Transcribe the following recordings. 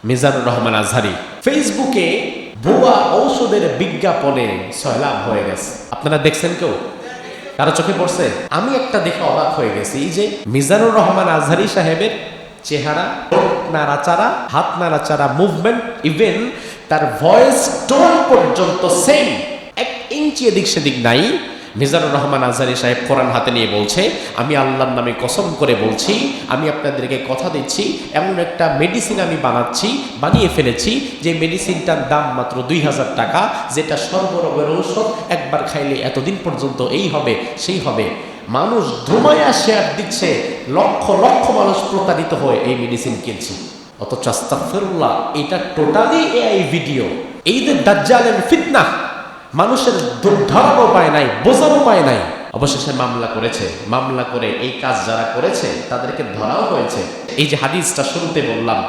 মিজানুর রহমান আজহারী ফেসবুকে ভুয়া ঔষধের বিজ্ঞাপনে সয়লাভ হয়ে গেছে। আপনারা দেখছেন কেউ? কারো চোখে পড়ছে? আমি একটা দেখে অবাক হয়ে গেছি যে মিজানুর রহমান আজহারী সাহেবের চেহারা, নাড়াচাড়া, হাত নাড়াচাড়া, মুভমেন্ট, ইভেন তার ভয়েস টোন পর্যন্ত সেম, 1 ইঞ্চি এদিক সেদিক নাই। মিজানুর রহমান আজহারী সাহেব কোরআন হাতে নিয়ে বলছে, আমি আল্লাহর নামে কসম করে বলছি, আমি আপনাদেরকে কথা দিচ্ছি, এমন একটা মেডিসিন আমি বানিয়ে ফেলেছি যে মেডিসিনটার দাম মাত্র 2000 টাকা, যেটা সর্বরোগের ঔষধ, একবার খাইলে এতদিন পর্যন্ত এই হবে সেই হবে। মানুষ ধুমায়া শেয়ার দিচ্ছে, লক্ষ লক্ষ মানুষ প্রতারিত হয়ে এই মেডিসিন কিনছে। অথচ আস্তাগফিরুল্লাহ, এটা টোটালি এআই ভিডিও। এই যে দাজ্জালের ফিতনা, মানুষের ধরার উপায় নাই, বোঝার উপায় নাই। অবশেষে মামলা করে এই কাজ যারা করেছে তাদেরকে ধরাও হয়েছে। এই যে হাদিসটা শুরুতে বললাম,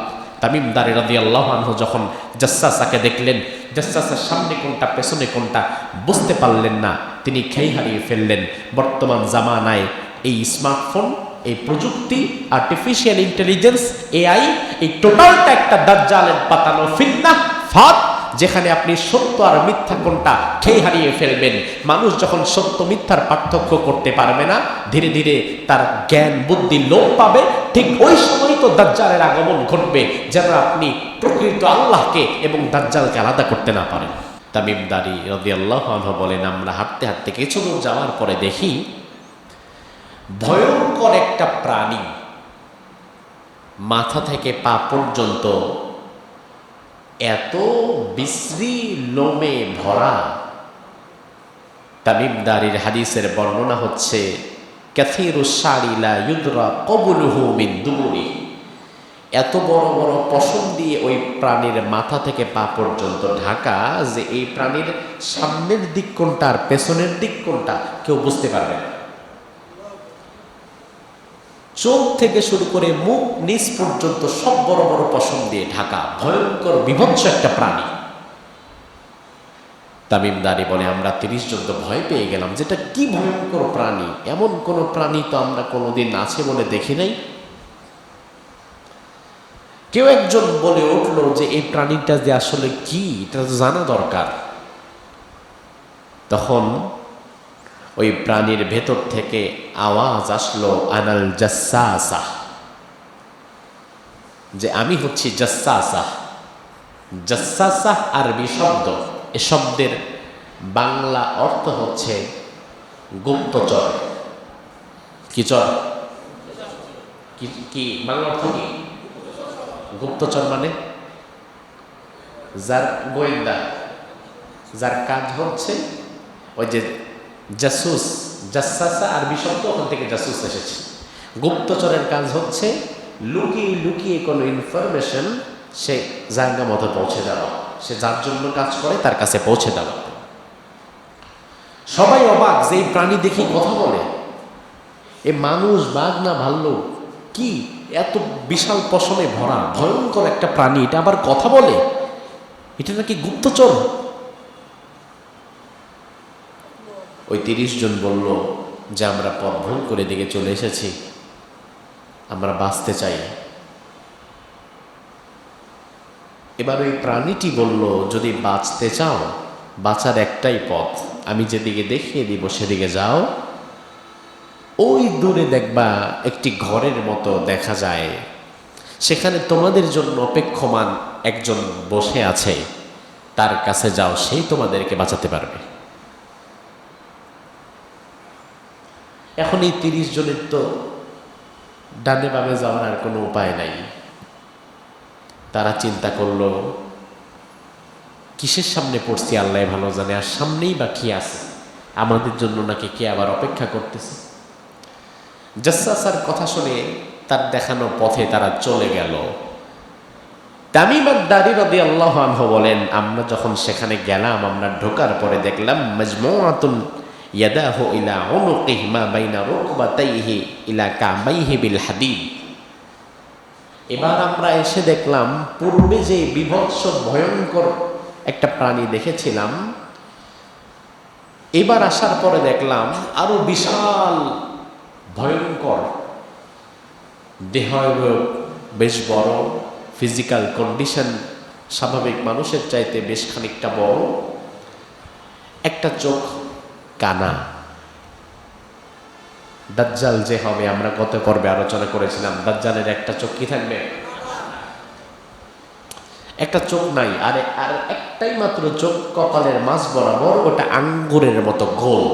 তামিম দারি রাদিয়াল্লাহু আনহু যখন জাসসাসাকে দেখলেন, জাসসাসের সামনে কোনটা পেছনে কোনটা বুঝতে পারলেন না, তিনি খেই হারিয়ে ফেললেন। বর্তমান জামানায় এই স্মার্টফোন, এই প্রযুক্তি, আর্টিফিশিয়াল ইন্টেলিজেন্স, এআই, এই টোটালটা একটা দাজ্জালের পাতানো ফিতনা, ফাঁদ, যেখানে আপনি সত্য আর মিথ্যা কোনটা খেয়ে হারিয়ে ফেলবেন। মানুষ যখন সত্য মিথ্যার পার্থক্য করতে পারবে না, ধীরে ধীরে তার জ্ঞান বুদ্ধি লোপ পাবে। ঠিক ওই সময় তো দাজ্জালের আগমন ঘটবে, যেন আপনি প্রকৃত আল্লাহকে এবং দাজ্জালকে আলাদা করতে না পারেন। তামিম দারি রাদিয়াল্লাহু আনহু বলেন, আমরা হাঁটতে হাঁটতে কিছু দূর যাওয়ার পরে দেখি ভয়ঙ্কর একটা প্রাণী, মাথা থেকে পা পর্যন্ত এত বিশ্রী লোমে ভরা। তামিম দারির হাদিসের বর্ণনা হচ্ছে, কাসীরুশ শারি লা ইউদরা কবুলুহু মিন দুবুরি। এত বড় বড় পশম দিয়ে ওই প্রাণীর মাথা থেকে পা পর্যন্ত ঢাকা যে এই প্রাণীর সামনের দিক কোনটা আর পেছনের দিক কোনটা কেউ বুঝতে পারবে না। চোখ থেকে শুরু করে মুখ নিচ পর্যন্ত সব বড় বড় পশম দিয়ে ঢাকা, ভয়ঙ্কর বিভৎস একটা প্রাণী। তামিম দারি বলে, আমরা 30 জন তো ভয় পেয়ে গেলাম, যেটা কি ভয়ঙ্কর প্রাণী, এমন কোন প্রাণী তো আমরা কোনোদিন আছে বলে দেখি নাই। কেউ একজন বলে উঠল যে এই প্রাণীটা যে আসলে কি, এটা তো জানা দরকার। তখন ওই প্রাণীর ভেতর থেকে আওয়াজ আসলো, আনাল জাসসাসা, যে আমি হচ্ছি জাসসাসা। জাসসাসা আরবি শব্দ, এ শব্দের বাংলা অর্থ হচ্ছে গুপ্তচর। কি চর? কি বাংলা অর্থ কি? গুপ্তচর মানে যার গোয়েন্দা, যার কাজ হচ্ছে ওই যে জাসুস। জাসসাসা আরবি শব্দ, ওখান থেকে জাসুস এসেছে। গুপ্তচরের কাজ হচ্ছে লুকিয়ে লুকিয়ে কোনো ইনফরমেশন সে জায়গা মতো পৌঁছে দেওয়া, সে যার জন্য কাজ করে তার কাছে পৌঁছে দেওয়া। সবাই অবাক যে এই প্রাণী দেখি কথা বলে। এ মানুষ, বাঘ না ভাল্লুক, কি এত বিশাল পশমে ভরা ভয়ঙ্কর একটা প্রাণী, এটা আবার কথা বলে, এটা নাকি গুপ্তচর। ওই 30 জন বলল যে আমরা পথ ভুল করে দিকে চলে এসেছি, আমরা বাঁচতে চাই। এবার ওই প্রাণীটি বলল, যদি বাঁচতে চাও, বাঁচার একটাই পথ, আমি যেদিকে দেখিয়ে দিব সেদিকে যাও। ওই দূরে দেখবা একটি ঘরের মতো দেখা যায়, সেখানে তোমাদের জন্য অপেক্ষমান একজন বসে আছে, তার কাছে যাও, সেই তোমাদেরকে বাঁচাতে পারবে। এখন এই 30 জনের তো ডানে বামে যাওয়ার আর কোনো উপায় নাই। তারা চিন্তা করলো, কিসের সামনে পড়ছি আল্লাহ ভালো জানে, আর সামনেই বা কি আছে, আমাদের জন্য নাকি কে আবার অপেক্ষা করতেছে। জাসসাসার কথা শুনে তার দেখানো পথে তারা চলে গেল। তামিম দারি রাদিয়াল্লাহু আনহু বলেন, আমরা যখন সেখানে গেলাম, আমরা ঢোকার পরে দেখলাম মাজমুআতুন ইয়াদাহু ইলা উনুকিহি মা বাইনা রুকবাতাইহি ইলা কাবাইহি বিল হাদিদ। এবার আমরা এসে দেখলাম, পূর্বে যে বিভৎস ভয়ঙ্কর একটা প্রাণী দেখেছিলাম, এবার আসার পরে দেখলাম আরো বিশাল ভয়ঙ্কর, দেহ বেশ বড়, ফিজিক্যাল কন্ডিশন স্বাভাবিক মানুষের চাইতে বেশ খানিকটা বড়, একটা চোখ কানা। দাজ্জাল যে হবে, আমরা গত পর্বে আলোচনা করেছিলাম, দাজ্জালের একটা চোখ কি থাকবে? একটা চোখ নাই, আর একটাই মাত্র চোখ কপালের মাঝ বরাবর, ওটা আঙ্গুরের মতো গোল।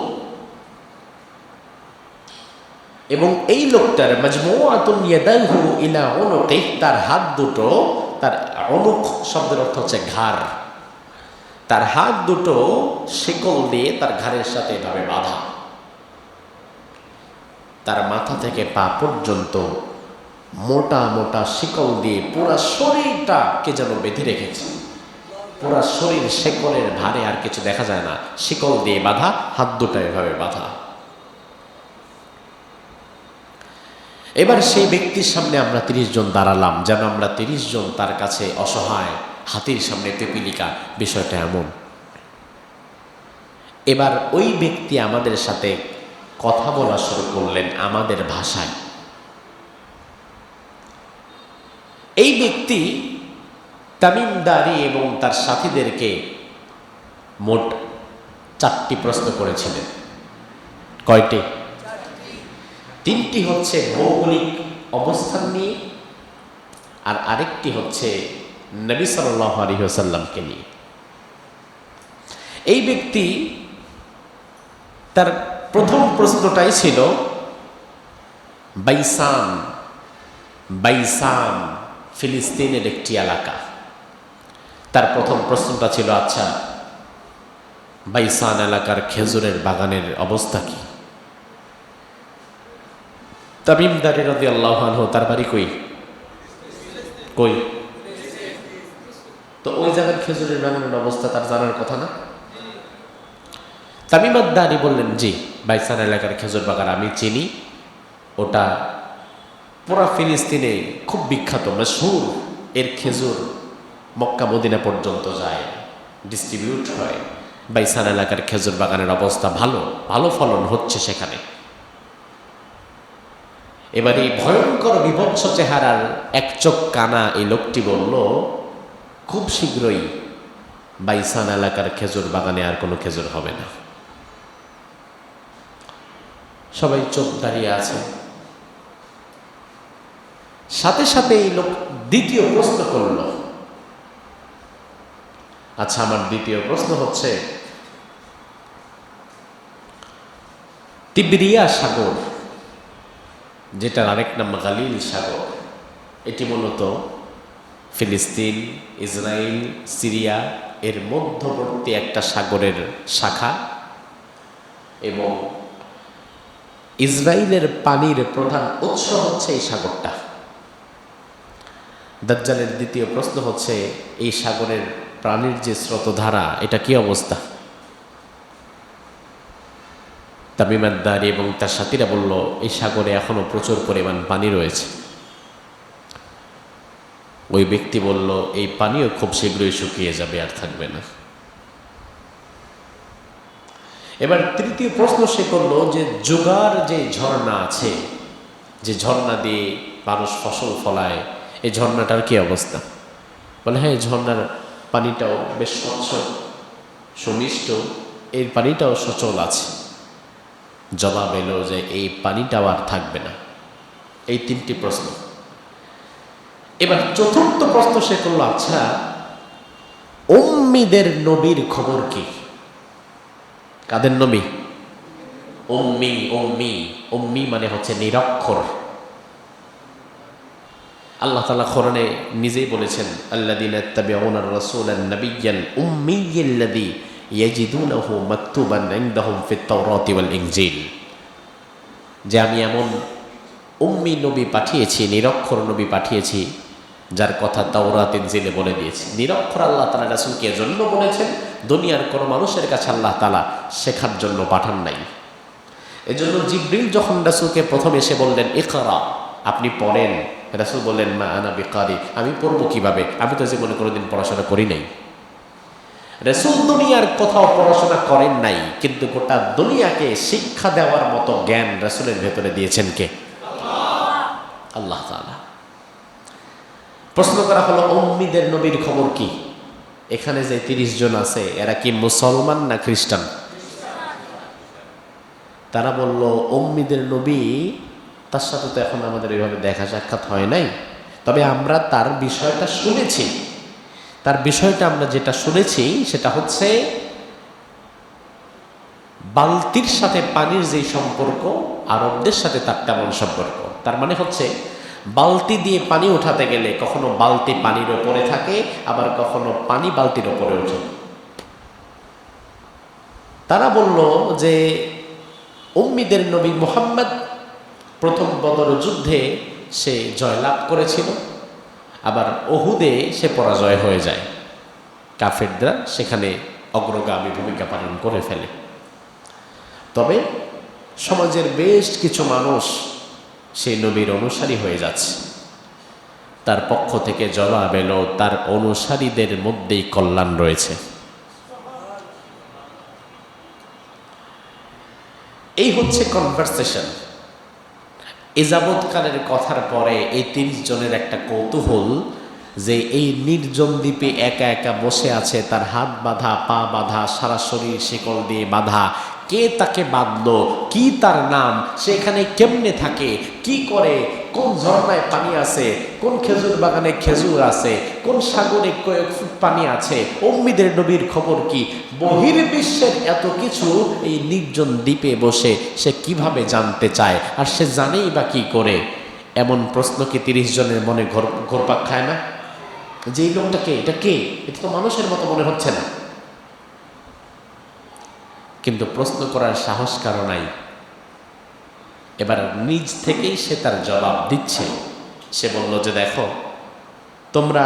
এবং এই লোকটার মাজমুআতুন ইয়াদাহু ইলা উনুকি, তার হাত দুটো, তার উনুক শব্দের অর্থ হচ্ছে ঘাড়, তার হাত দুটো শিকল দিয়ে তার ঘাড়ের সাথে এভাবে বাঁধা। তার মাথা থেকে পা পর্যন্ত মোটা মোটা শিকল দিয়ে পুরা শরীরটা কে যেন বেঁধে রেখেছে। পুরা শরীর শিকলের ভারে, আর কিছু দেখা যায় না, শিকল দিয়ে বাঁধা, হাত দুটো এভাবে বাঁধা। এবার সেই ব্যক্তির সামনে আমরা 30 জন দাঁড়ালাম, যেন আমরা 30 জন তার কাছে অসহায়, হাতির সামনে পিপিলিকা, বিষয়টা এমন। এবার ওই ব্যক্তি আমাদের সাথে কথা বলা শুরু করলেন আমাদের ভাষায়। এই ব্যক্তি তামিমদারি এবং তার সাথীদেরকে মোট 4টি প্রশ্ন করেছিলেন। কয়টি? 3টি হচ্ছে ভৌগোলিক অবস্থান নিয়ে, আর আরেকটি হচ্ছে নবী সাল্লাল্লাহু আলাইহি ওয়াসাল্লামকে নিয়ে। এই ব্যক্তি তার প্রথম প্রশ্নটাই ছিল বাইসান। বাইসান ফিলিস্তিনের একটি এলাকা। তার প্রথম প্রশ্নটা ছিল, আচ্ছা বাইসান এলাকার খেজুরের বাগানের অবস্থা কি? তামিমদারি রাদিয়াল্লাহু আনহু, তার বাড়ি কই? কই? তো ওই জায়গার খেজুরের বাগানের অবস্থা তার জানার কথা না? তামিমদারি বললেন, জি, বাইসান এলাকার খেজুর বাগান আমি চিনি, ওটা পুরা ফিলিস্তিনে খুব বিখ্যাত, মশহুর। এর খেজুর মক্কা মদিনা পর্যন্ত যায়, ডিস্ট্রিবিউট হয়। বাইসান এলাকার খেজুর বাগানের অবস্থা ভালো, ভালো ফলন হচ্ছে সেখানে। এবার এই ভয়ঙ্কর বিভৎস চেহারার এক চোখ কানা এই লোকটি বলল, খুব শীঘ্রই বাইসান এলাকার খেজুর বাগানে আর কোনো খেজুর হবে না। সবাই চোখ দাঁড়িয়ে আছে। সাথে সাথে এই লোক দ্বিতীয় প্রশ্ন করল, আচ্ছা আমার দ্বিতীয় প্রশ্ন হচ্ছে, তিব্রিয়া সাগর, যেটার আরেক নাম গালিল সাগর, এটি মূলত ফিলিস্তিন, ইসরায়েল, সিরিয়া এর মধ্যবর্তী একটা সাগরের শাখা, এবং ইসরায়েলের পানির প্রধান উৎস হচ্ছে এই সাগরটা। দাজ্জালের দ্বিতীয় প্রশ্ন হচ্ছে, এই সাগরের প্রাণীর যে স্রোতধারা, এটা কি অবস্থা? তামিমদারি এবং তার সাথীরা বলল, এই সাগরে এখনো প্রচুর পরিমাণ পানি রয়েছে। ওই ব্যক্তি বলল, এই পানিও খুব শীঘ্রই শুকিয়ে যাবে, আর থাকবে না। এবার তৃতীয় প্রশ্ন সে করলো, যে জোগার যে ঝর্ণা আছে, যে ঝর্ণা দিয়ে মানুষ ফসল ফলায়, এই ঝর্ণাটার কি অবস্থা? বলে, হ্যাঁ, এই ঝর্ণার পানিটাও বেশ স্বচ্ছ, সুমিষ্ট, এর পানিটাও সচল আছে। জবাব এলো যে এই পানিটাও আর থাকবে না। এই 3টি প্রশ্ন। এবার চতুর্থ প্রশ্ন সে করলো, আচ্ছা উম্মিদের নবীর খবর কি? কাদের নবী? উম্মি। উম্মি, উম্মি মানে হচ্ছে নিরক্ষর। আল্লাহ তাআলা কোরআনে নিজেই বলেছেন, আল্লাযীনা ইত্তাবিউনার রাসূলান নাবিয়্যাল উম্মিয়্যাল্লাযী ইয়াজিদুনাহু মাকতুবান ইনদাহুম ফিত তাওরাতি ওয়াল ইনজিল, যে আমি এমন উম্মি নবী পাঠিয়েছি, নিরক্ষর নবী পাঠিয়েছি, যার কথা তাওরাত ইনজিলে বলে দিয়েছি। নিরক্ষর আল্লাহ তাআলা রাসূলকে এজন্য বলেছেন, দুনিয়ার কোনো মানুষের কাছে আল্লাহ তাআলা শেখার জন্য পাঠান নাই। এজন্য জিবরিল যখন রাসূলকে প্রথম এসে বললেন, ইকরা, আপনি পড়েন, রাসূল বললেন, মা আনা বিকারি, আমি পড়বো কিভাবে, আমি তো জীবনে কোনোদিন পড়াশোনা করি নাই। রাসূল দুনিয়ার কোথাও পড়াশোনা করেন নাই, কিন্তু গোটা দুনিয়াকে শিক্ষা দেওয়ার মতো জ্ঞান রাসূলের ভেতরে দিয়েছেন কে? আল্লাহ তাআলা। প্রশ্ন করা হলো উম্মিদের নবীর খবর কি? এখানে যে 30 জন আছে এরা কি মুসলমান না খ্রিস্টান? তারা বলল উম্মিদের নবী, তার সাথে তো এখন আমাদের এইভাবে দেখা সাক্ষাৎ হয় নাই, তবে আমরা তার বিষয়টা শুনেছি। তার বিষয়টা আমরা যেটা শুনেছি সেটা হচ্ছে বালতির সাথে পানির যে সম্পর্ক, আরবদের সাথে তার তেমন সম্পর্ক। তার মানে হচ্ছে বালতি দিয়ে পানি উঠাতে গেলে কখনো বালতি পানির ওপরে থাকে, আবার কখনো পানি বালতির ওপরে ওঠে। তারা বলল যে উম্মিদের নবী মুহাম্মদ প্রথম বদর যুদ্ধে সে জয়লাভ করেছিল, আবার উহুদে সে পরাজয় হয়ে যায়, কাফেররা সেখানে অগ্রগামী ভূমিকা পালন করে ফেলে। তবে সমাজের বেশ কিছু মানুষ সেই নবীর অনুসারী হয়ে যাচ্ছে। তার পক্ষ থেকে জবাব এলো তার অনুসারীদের মধ্যেই কল্যাণ রয়েছে। এই হচ্ছে কনভারসেশন। এযাবৎকালের কথার পরে এই 30 জনের একটা কৌতূহল যে এই নির্জন দ্বীপে একা একা বসে আছে, তার হাত বাঁধা, পা বাঁধা, সারা শরীর শিকল দিয়ে বাঁধা, কে তাকে বাঁধলো, কি তার নাম, সেখানে কেমনে থাকে, কি করে, কোন ঝর্ণায় পানি আছে, কোন খেজুর বাগানে খেজুর আছে, কোন সাগরে কয়েক ফুট পানি আছে, উম্মিদের নবীর খবর কি, বহির্বিশ্বের এত কিছু এই নির্জন দ্বীপে বসে সে কিভাবে জানতে চায়, আর সে জানেই বা কি করে? এমন প্রশ্ন কি 30 জনের মনে ঘুরপাক খায় না? যে এই লোকটা কে, এটা কে, এটা তো মানুষের মতো মনে হচ্ছে না। কিন্তু প্রশ্ন করার সাহস কারো নাই। এবার নিজ থেকেই সে তার জবাব দিচ্ছে। সে বলল যে দেখো, তোমরা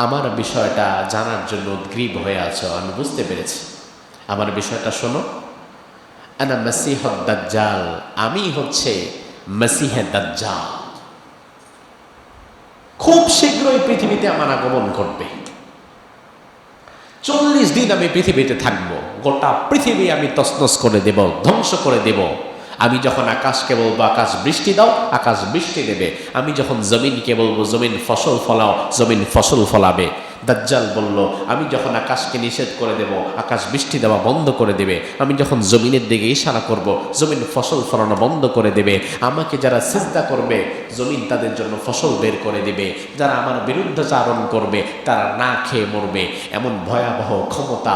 আমার বিষয়টা জানার জন্য উদ্গ্রীব হয়ে আছো, আমি বুঝতে পেরেছি। আমার বিষয়টা শোনো। আনা মাসিহুদ দাজ্জাল, আমি হচ্ছে মাসিহে দাজ্জাল। খুব শীঘ্রই পৃথিবীতে আমার আগমন ঘটবে। 40 দিন আমি পৃথিবীতে থাকব, গোটা পৃথিবী আমি তছনছ করে দেব, ধ্বংস করে দেব। আমি যখন আকাশকে বলবো আকাশ বৃষ্টি দাও, আকাশ বৃষ্টি দেবে। আমি যখন জমিনকে বলবো জমিন ফসল ফলাও, জমিন ফসল ফলাবে। দাজ্জাল বলল, আমি যখন আকাশকে নিষেধ করে দেব, আকাশ বৃষ্টি দেওয়া বন্ধ করে দেবে। আমি যখন জমিনের দিকে ইশারা করব, জমিন ফসল ফলানো বন্ধ করে দেবে। আমাকে যারা সিজদা করবে, জমিন তাদের জন্য ফসল বের করে দেবে। যারা আমার বিরুদ্ধাচারণ করবে তারা না খেয়ে মরবে। এমন ভয়াবহ ক্ষমতা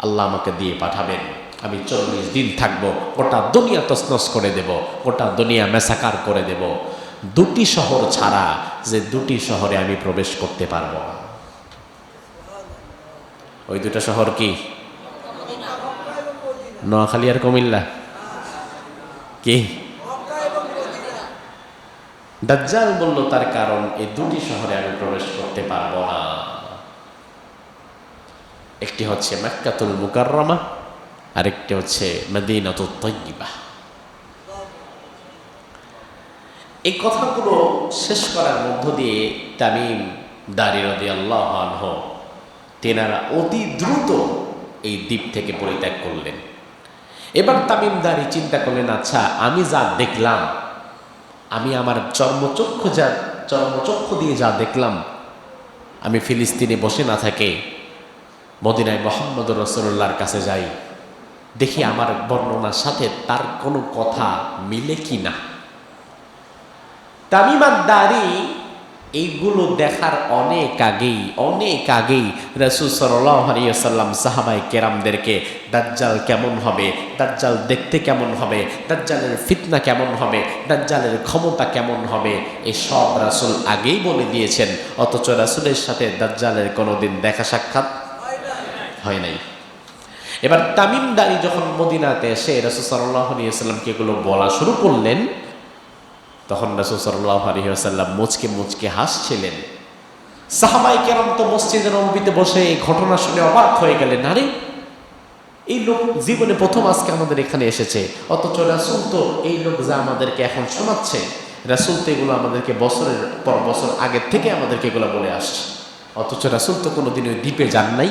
আল্লাহ আমাকে দিয়ে পাঠাবেন। আমি 40 দিন থাকবো, গোটা দুনিয়া তছনছ করে দেব, গোটা দুনিয়া মেসাকার করে দেব। 2টি শহর ছাড়া যে 2টি শহরে আমি প্রবেশ করতে পারবো। ওই 2টা শহর কি? নোয়াখালী আর কুমিল্লা। কি? দাজ্জাল বলল তার কারণ এই 2টি শহরে আমি প্রবেশ করতে পারবো না। একটি হচ্ছে মক্কাতুল মুকাররমা, আরেকটি হচ্ছে মদিনাতুত তাইয়্যিবা। এই কথাগুলো শেষ করার মধ্য দিয়ে তামিম দারী রাদিয়াল্লাহু আনহু তেনারা অতি দ্রুত এই দ্বীপ থেকে পরিত্যাগ করলেন। এবার তামিম দারী চিন্তা করলেন, আচ্ছা আমি যা দেখলাম, আমি আমার চর্মচক্ষু দিয়ে যা দেখলাম, আমি ফিলিস্তিনে বসে না থাকে মদিনায় মুহাম্মদুর রাসূলুল্লাহর কাছে যাই, দেখি আমার বর্ণনার সাথে তার কোনো কথা মিলে কি না। তামিম দারী এইগুলো দেখার অনেক আগেই রাসূল সাল্লাল্লাহু আলাইহি ওয়াসাল্লাম সাহাবায়ে কেরামদেরকে দাজ্জাল কেমন হবে, দাজ্জাল দেখতে কেমন হবে, দাজ্জালের ফিতনা কেমন হবে, দাজ্জালের ক্ষমতা কেমন হবে, এই সব রাসূল আগেই বলে দিয়েছেন। অথচ রাসূলের সাথে দাজ্জালের কোনোদিন দেখা সাক্ষাৎ হয় নাই। এবার তামিম দারী যখন মদিনাতে এসে রাসূল সাল্লাল্লাহু আলাইহি ওয়াসাল্লামকে এগুলো বলা শুরু করলেন, তখন রাসূল সাল্লাল্লাহু আলাইহি ওয়াসাল্লাম মুচকে মুচকে হাসছিলেন। সাহাবায়ে কেরাম তো মসজিদে নববীতে বসে এই ঘটনা শুনে অবাক হয়ে গেলেন। আরে এই লোক জীবনে প্রথম আজকে আমাদের এখানে এসেছে, অথচ রাসূল তো এই লোক যা আমাদেরকে এখন শোনাচ্ছে, রাসূল তো এগুলো আমাদেরকে বছরের পর বছর আগের থেকে আমাদেরকে এগুলো বলে আসছে, অথচ রাসূল তো কোনোদিন ওই দ্বীপে যান নাই।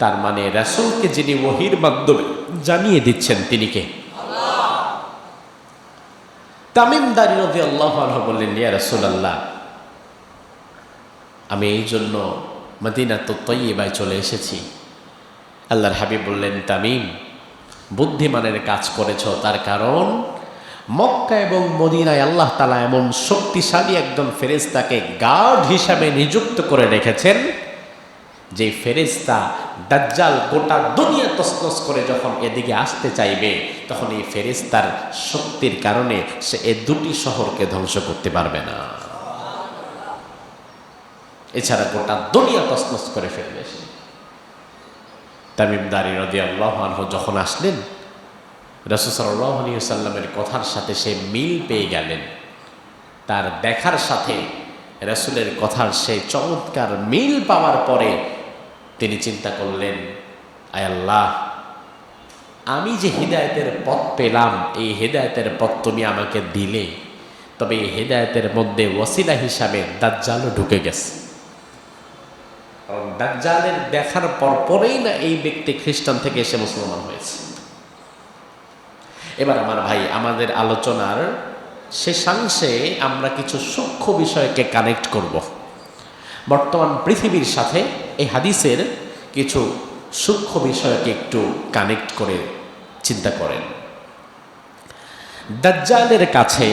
তার মানে রাসূলকে যিনি ওহীর মাধ্যমে জানিয়ে দিচ্ছেন তিনি কে? তামিম দারী রাদিয়াল্লাহু আনহু বললেন, ইয়া রাসূলুল্লাহ, আমি এই জন্য মদিনাতুত তয়্যিবায় চলে এসেছি। আল্লাহর হাবিব বললেন, তামিম, বুদ্ধিমানের কাজ করেছ, তার কারণ মক্কা এবং মদিনায় আল্লাহ তাআলা এমন শক্তিশালী একজন ফেরেশতাকে গার্ড হিসাবে নিযুক্ত করে রেখেছেন, যে ফেরেশতা দাজ্জাল গোটা দুনিয়া তছনছ করে যখন এদিকে আসতে চাইবে, তখন এই ফেরেশতার শক্তির কারণে সে এই দুটি শহরকে ধ্বংস করতে পারবে না। এছাড়া গোটা দুনিয়া তছনছ করে ফেলবে সে। তামিম দারী রাদিয়াল্লাহু আনহু যখন আসলেন, রাসূল সাল্লাল্লাহু আলাইহি ওয়াসাল্লামের কথার সাথে সে মিল পেয়ে গেলেন। তার দেখার সাথে রাসূলের কথার সেই চমৎকার মিল পাওয়ার পরে তিনি চিন্তা করলেন, আয় আল্লাহ, আমি যে হিদায়াতের পথ পেলাম, এই হিদায়াতের পথ তুমি আমাকে দিলে, তবে এই হিদায়াতের মধ্যে ওসিলা হিসাবে দাজ্জালও ঢুকে গেছে। কারণ দাজ্জালের দেখার পরেই না এই ব্যক্তি খ্রিস্টান থেকে এসে মুসলমান হয়েছে। এবার আমার ভাই, আমাদের আলোচনার শেষাংশে আমরা কিছু সূক্ষ্ম বিষয়কে কানেক্ট করব। বর্তমান পৃথিবীর সাথে এই হাদিসের কিছু সূক্ষ্ম বিষয়কে একটু কানেক্ট করে চিন্তা করেন। দাজ্জালের কাছে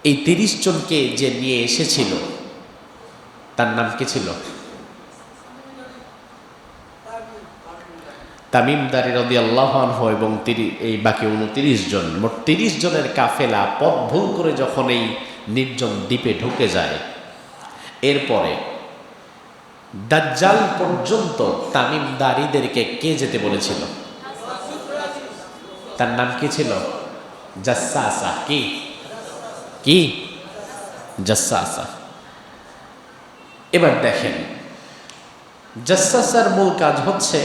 এই 30 জনকে যে নিয়ে এসেছিল, তার নাম কি ছিল? তামিম দারী রাদিয়াল্লাহু আনহু এবং এই বাকি 29 জন, মোট 30 জনের কাফেলা পথ ভুল করে যখন এই নির্জন দ্বীপে ঢুকে যায়, এরপরে দাজ্জাল পর্যন্ত তামিম দারীদেরকে কে যেতে বলেছিল? তার নাম কি ছিল? জাসসাসা। কি কি জাসসাসা। এবার দেখেন, জাসসাসার মূল কাজ হচ্ছে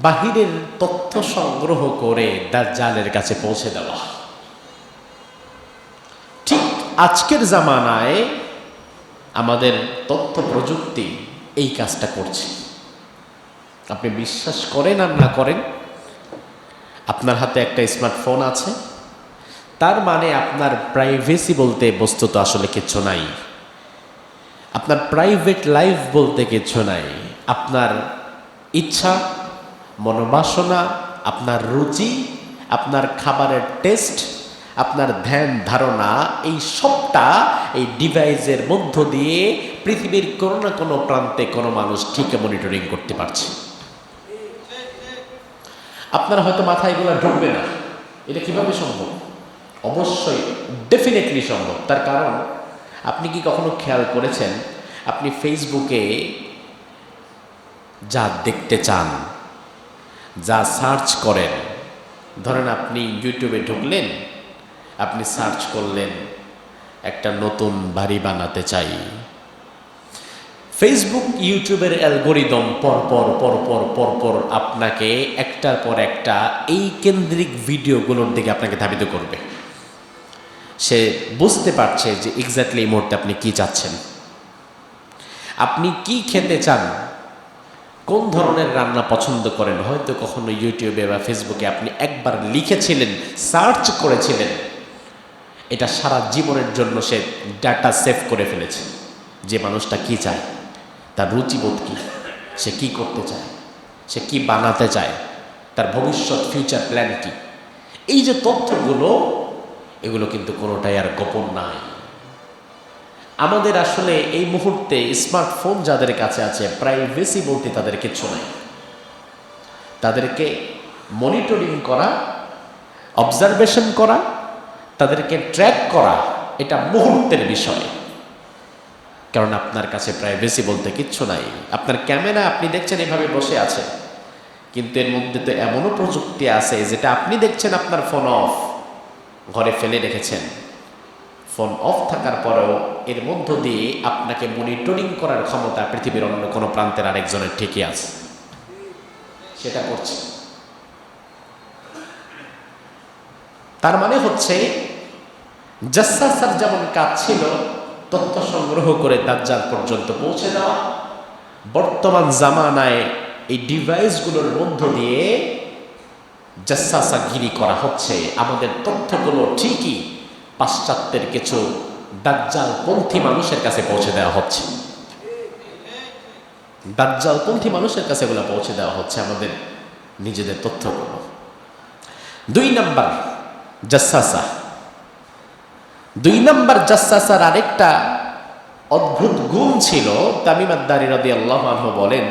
বাহিরের তথ্য সংগ্রহ করে দাজ্জালের কাছে পৌঁছে দেওয়া। ঠিক আজকের জামানায় আমাদের তথ্য প্রযুক্তি এই কাজটা করছে। আপনি বিশ্বাস করেন আর না করেন, আপনার হাতে একটা স্মার্টফোন আছে, তার মানে আপনার প্রাইভেসি বলতে বস্তুত আসলে কিচ্ছু নাই। আপনার প্রাইভেট লাইফ বলতে কিচ্ছু নাই। আপনার ইচ্ছা, মনোবাসনা, আপনার রুচি, আপনার খাবারের টেস্ট, আপনার ধ্যান ধারণা, এই সবটা এই ডিভাইসের মধ্য দিয়ে পৃথিবীর কোনো না কোনো প্রান্তে কোনো মানুষ ঠিক মনিটরিং করতে পারছে। আপনার হয়তো মাথায় এগুলো ঢুকবে না, এটা কিভাবে সম্ভব? অবশ্যই ডেফিনেটলি সম্ভব। তার কারণ, আপনি কি কখনো খেয়াল করেছেন, আপনি ফেসবুকে যা দেখতে চান, যা সার্চ করেন, ধরেন আপনি ইউটিউবে ঢুকলেন, আপনি সার্চ করলেন একটা নতুন বাড়ি বানাতে চাই, ফেসবুক ইউটিউবের অ্যালগোরিদম পরপর পরপর পরপর আপনাকে একটার পর একটা এই কেন্দ্রিক ভিডিওগুলোর দিকে আপনাকে ধাবিত করবে। সে বুঝতে পারছে যে এক্স্যাক্টলি এই মুহূর্তে আপনি কি চাচ্ছেন, আপনি কি খেতে চান, কোন ধরনের রান্না পছন্দ করেন। হয়তো কখনো ইউটিউবে বা ফেসবুকে আপনি একবার লিখেছিলেন, সার্চ করেছিলেন, এটা সারা জীবনের জন্য সে ডাটা সেভ করে ফেলেছে। যে মানুষটা কি চায়, তার রুচিবোধ কী, সে কি করতে চায়, সে কি বানাতে চায়, তার ভবিষ্যৎ ফিউচার প্ল্যান কি, এই যে তথ্যগুলো, এগুলো কিন্তু কোনোটাই আর গোপন নাই। আমাদের আসলে এই মুহূর্তে স্মার্টফোন যাদের কাছে আছে, প্রাইভেসি বলতে তাদের কিচ্ছু নাই। তাদেরকে মনিটরিং করা, অবজারভেশন করা, তাদেরকে ট্র্যাক করা, এটা মুহূর্তের বিষয়। কারণ আপনার কাছে প্রাইভেসি বলতে কিচ্ছু নাই। আপনার ক্যামেরা আপনি দেখছেন এভাবে বসে আছে, কিন্তু এর মধ্যে তো এমনও প্রযুক্তি আছে যেটা আপনি দেখছেন আপনার ফোন অফ, ঘরে ফেলে রেখেছেন, ফোন অফ থাকার পরেও এর মধ্য দিয়ে আপনাকে মনিটরিং করার ক্ষমতা পৃথিবীর অন্য কোনো প্রান্তের আরেকজনের ঠিকই আছে, সেটা করছে। তার মানে হচ্ছে জাসসাসার যেমন কাজ ছিল তথ্য সংগ্রহ করে দাজ্জাল পর্যন্ত পৌঁছে দেওয়া, বর্তমান জামানায় এই ডিভাইসগুলোর মধ্য দিয়ে জাসসাসাগিরি করা হচ্ছে। আমাদের তথ্যগুলো ঠিকই পাশ্চাত্যের কিছু দাজ্জালপন্থী মানুষের কাছে পৌঁছে দেওয়া হচ্ছে। দাজ্জালপন্থী মানুষের কাছে এগুলো পৌঁছে দেওয়া হচ্ছে, আমাদের নিজেদের তথ্যগুলো। 2 নাম্বার জাসাসা। 2 নাম্বার জাসাসার আরেকটা অদ্ভুত গুণ ছিল। তামিম আদ-দারি রাদিয়াল্লাহু আনহু বলেন,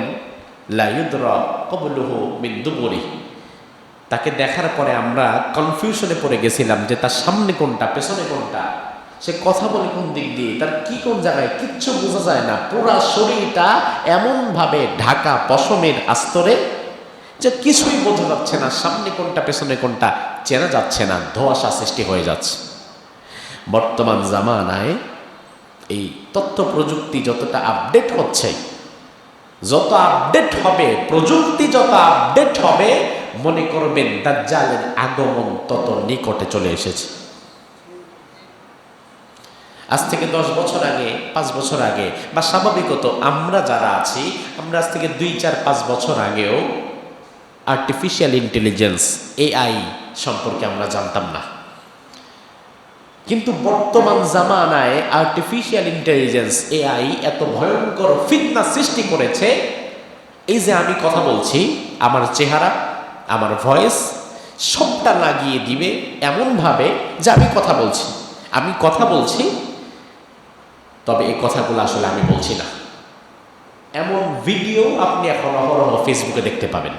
লা ইউদরা ক্বাবলুহু মিন দুবুরি। তাকে দেখার পরে আমরা কনফিউশনে পড়ে গেছিলাম যে তার সামনে কোনটা পেছনে কোনটা, সে কথা বলে কোন দিক দিয়ে, তার কি কোন জায়গায় কিচ্ছু বোঝা যায় না। পুরা শরীরটা এমনভাবে ঢাকা পশমের আস্তরে যে কিছুই বোঝা যাচ্ছে না, সামনে কোনটা পেছনে কোনটা চেনা যাচ্ছে না, ধোঁয়াশা সৃষ্টি হয়ে যাচ্ছে। বর্তমান জামানায় এই তথ্য প্রযুক্তি যতটা আপডেট হচ্ছে, যত আপডেট হবে প্রযুক্তি, যত আপডেট হবে, মনে করবেন দাজ্জালের আগমন তত নিকটে চলে এসেছে। আজ থেকে 10 বছর আগে, 5 বছর আগে, বা স্বাভাবিকত আমরা যারা আছি, আমরা আজ থেকে 2, 4, 5 বছর আগেও আর্টিফিশিয়াল ইন্টেলিজেন্স, এআই সম্পর্কে আমরা জানতাম না। কিন্তু বর্তমান জামানায় আর্টিফিশিয়াল ইন্টেলিজেন্স, এআই এত ভয়ঙ্কর ফিতনা সৃষ্টি করেছে। এই যে আমি কথা বলছি, আমার চেহারা, আমার ভয়েস সবটা লাগিয়ে দিবে এমনভাবে যে আমি কথা বলছি, তবে এই কথাগুলো আসলে আমি বলছি না। এমন ভিডিও আপনি এখন অহরহ ফেসবুকে দেখতে পাবেন।